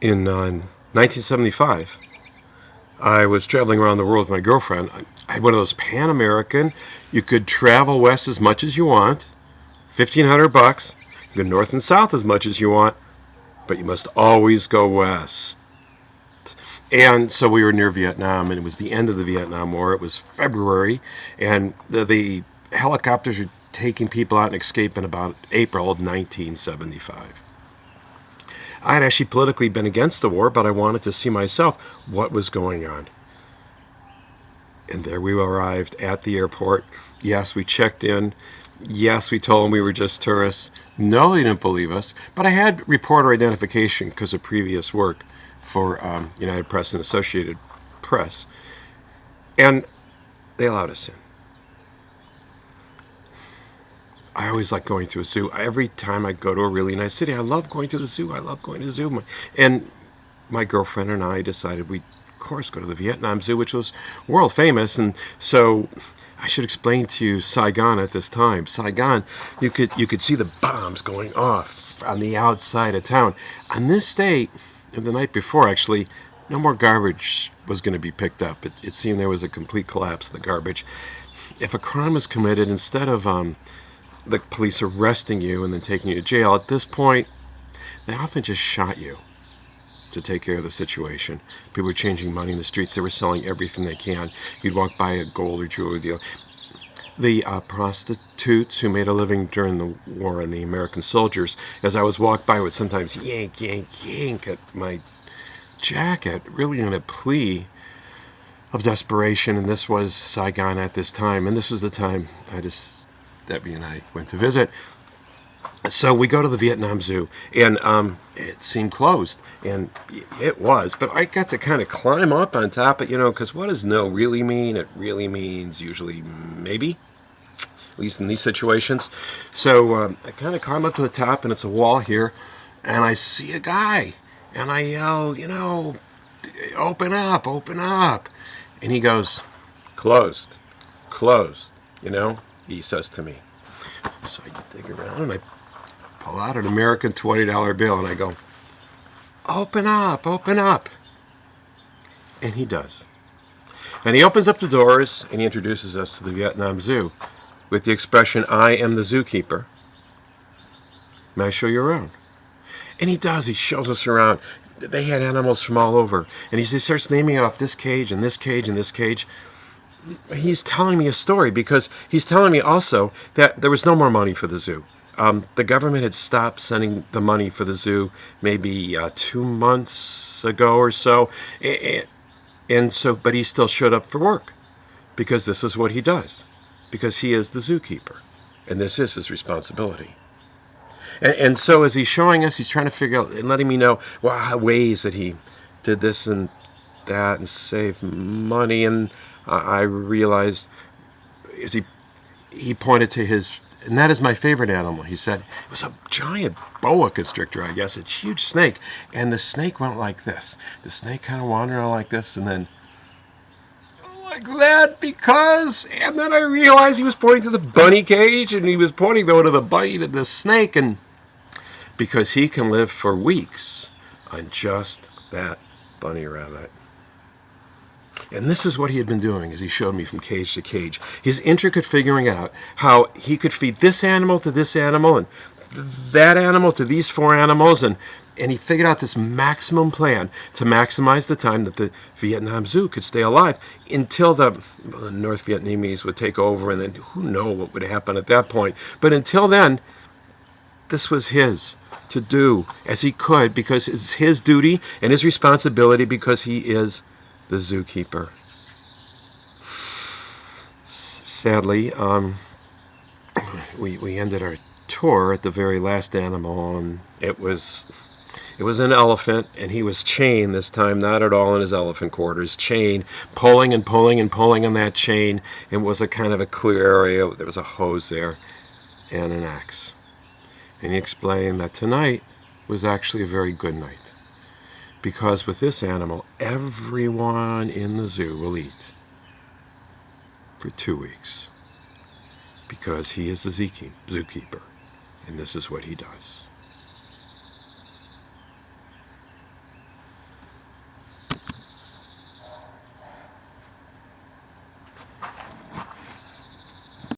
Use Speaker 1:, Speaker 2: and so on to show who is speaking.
Speaker 1: In 1975, I was traveling around the world with my girlfriend. I had one of those Pan American. You could travel west as much as you want, $1,500. You go north and south as much as you want, but you must always go west. And so we were near Vietnam, and it was the end of the Vietnam War. It was February, and the helicopters were taking people out and escaping about April of 1975. I had actually politically been against the war, but I wanted to see myself what was going on. And there we arrived at the airport. Yes, we checked in. Yes, we told them we were just tourists. No, they didn't believe us. But I had reporter identification because of previous work for United Press and Associated Press. And they allowed us in. I always like going to a zoo. Every time I go to a really nice city, I love going to the zoo. I love going to the zoo. And my girlfriend and I decided we'd, of course, go to the Vietnam Zoo, which was world famous. And so I should explain to you Saigon at this time. Saigon, you could see the bombs going off on the outside of town. On this day, the night before, actually, no more garbage was going to be picked up. It seemed there was a complete collapse of the garbage. If a crime was committed, instead of the police arresting you and then taking you to jail, at this point, they often just shot you to take care of the situation. People were changing money in the streets. They were selling everything they can. You'd walk by a gold or jewelry deal. The prostitutes who made a living during the war and the American soldiers, as I was walked by, would sometimes yank, yank, yank at my jacket, really in a plea of desperation. And this was Saigon at this time. And this was the time Debbie and I went to visit. So we go to the Vietnam Zoo, and it seemed closed, and it was. But I got to kind of climb up on top of, because what does no really mean? It really means usually maybe, at least in these situations. So I kind of climb up to the top, and it's a wall here, and I see a guy, and I yell, open up, open up. And he goes, closed, closed, he says to me. So I dig around and I pull out an American $20 bill and I go, open up, open up. And he does. And he opens up the doors and he introduces us to the Vietnam Zoo with the expression, I am the zookeeper. May I show you around? And he does. He shows us around. They had animals from all over. And he starts naming off this cage and this cage and this cage. He's telling me a story because he's telling me also that there was no more money for the zoo. The government had stopped sending the money for the zoo maybe 2 months ago or so. But he still showed up for work because this is what he does, because he is the zookeeper, and this is his responsibility. And so as he's showing us, he's trying to figure out and letting me know ways that he did this and that and saved money. And I realized as he pointed to his, and that is my favorite animal. He said it was a giant boa constrictor, I guess, a huge snake. And the snake went like this. The snake kind of wandered around like this and then like that and then I realized he was pointing to the bunny cage and he was pointing though to the bunny, to the snake, and because he can live for weeks on just that bunny rabbit. And this is what he had been doing as he showed me from cage to cage. His intricate figuring out how he could feed this animal to this animal and that animal to these 4 animals. And he figured out this maximum plan to maximize the time that the Vietnam Zoo could stay alive until the North Vietnamese would take over. And then who knows what would happen at that point. But until then, this was his to do as he could because it's his duty and his responsibility because he is the zookeeper. Sadly, we ended our tour at the very last animal, and it was an elephant, and he was chained this time, not at all in his elephant quarters, chain, pulling and pulling and pulling on that chain. It was a kind of a clear area. There was a hose there and an axe. And he explained that tonight was actually a very good night. Because with this animal, everyone in the zoo will eat for 2 weeks. Because he is the zookeeper, and this is what he does.